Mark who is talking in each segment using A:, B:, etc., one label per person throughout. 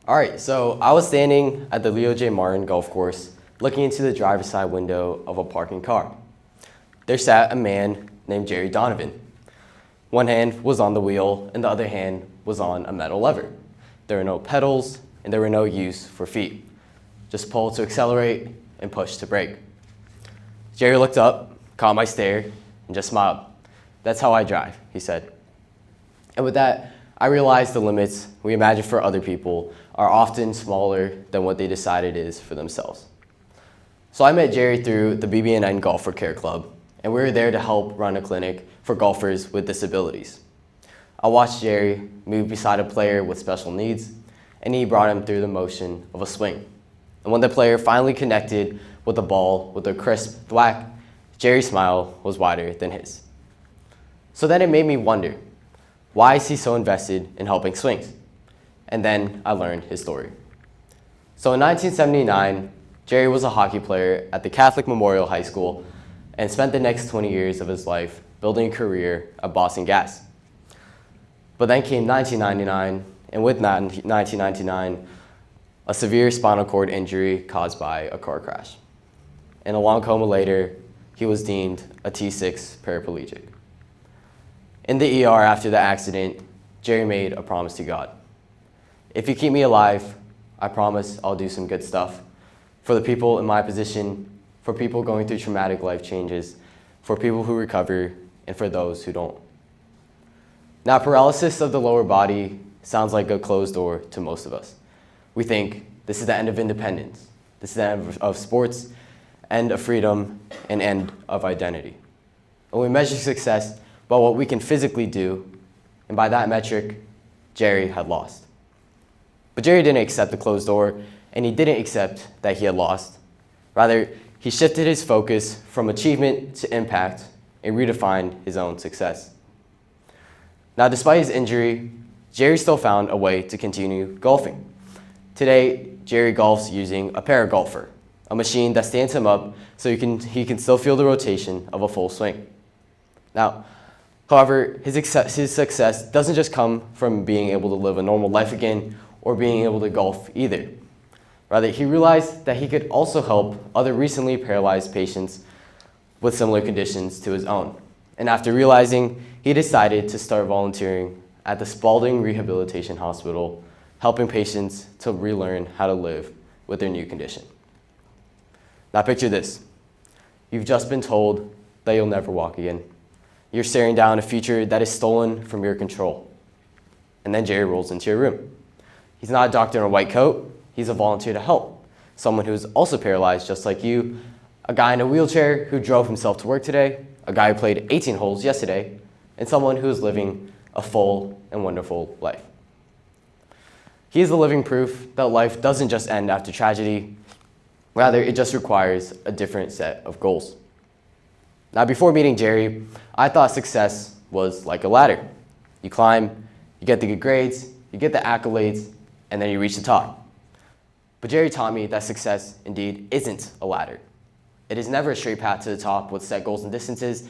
A: All right, so I was standing at the Leo J. Martin golf course looking into the driver's side window of a parking car. There sat a man named Jerry Donovan. One hand was on the wheel and the other hand was on a metal lever. There were no pedals and there were no use for feet. Just pull to accelerate and push to brake. Jerry looked up, caught my stare, and just smiled. "That's how I drive," he said. And with that, I realized the limits we imagine for other people are often smaller than what they decide it is for themselves. So I met Jerry through the BB&N Golfer Care Club, and we were there to help run a clinic for golfers with disabilities. I watched Jerry move beside a player with special needs, and he brought him through the motion of a swing. And when the player finally connected with the ball with a crisp thwack, Jerry's smile was wider than his. So then it made me wonder, why is he so invested in helping swings? And then I learned his story. So in 1979, Jerry was a hockey player at the Catholic Memorial High School and spent the next 20 years of his life building a career at Boston Gas. But then came 1999, and with 1999, a severe spinal cord injury caused by a car crash. And a long coma later, he was deemed a T6 paraplegic. In the ER after the accident, Jerry made a promise to God. "If you keep me alive, I promise I'll do some good stuff for the people in my position, for people going through traumatic life changes, for people who recover, and for those who don't." Now, paralysis of the lower body sounds like a closed door to most of us. We think this is the end of independence, this is the end of sports, end of freedom, and end of identity. And we measure success by what we can physically do, and by that metric, Jerry had lost. But Jerry didn't accept the closed door, and he didn't accept that he had lost. Rather, he shifted his focus from achievement to impact and redefined his own success. Now, despite his injury, Jerry still found a way to continue golfing. Today, Jerry golfs using a Paragolfer, a machine that stands him up so he can still feel the rotation of a full swing. Now, however, his success doesn't just come from being able to live a normal life again or being able to golf either. Rather, he realized that he could also help other recently paralyzed patients with similar conditions to his own. And after realizing, he decided to start volunteering at the Spaulding Rehabilitation Hospital, helping patients to relearn how to live with their new condition. Now picture this. You've just been told that you'll never walk again. You're staring down a future that is stolen from your control. And then Jerry rolls into your room. He's not a doctor in a white coat. He's a volunteer to help. Someone who's also paralyzed just like you, a guy in a wheelchair who drove himself to work today, a guy who played 18 holes yesterday, and someone who is living a full and wonderful life. He is the living proof that life doesn't just end after tragedy. Rather, it just requires a different set of goals. Now, before meeting Jerry, I thought success was like a ladder. You climb, you get the good grades, you get the accolades, and then you reach the top. But Jerry taught me that success indeed isn't a ladder. It is never a straight path to the top with set goals and distances,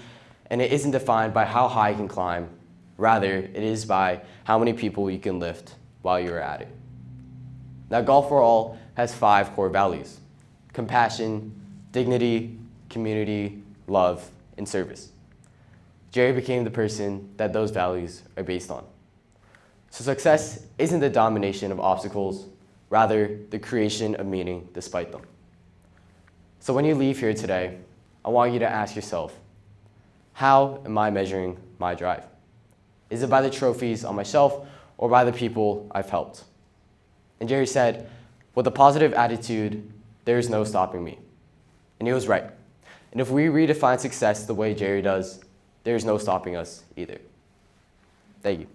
A: and it isn't defined by how high you can climb. Rather, it is by how many people you can lift while you're at it. Now, Golf for All has 5 core values: compassion, dignity, community, love, and service. Jerry became the person that those values are based on. So success isn't the domination of obstacles, rather the creation of meaning despite them. So when you leave here today, I want you to ask yourself, how am I measuring my drive? Is it by the trophies on my shelf or by the people I've helped? And Jerry said, with a positive attitude, there is no stopping me. And he was right. And if we redefine success the way Jerry does, there is no stopping us either. Thank you.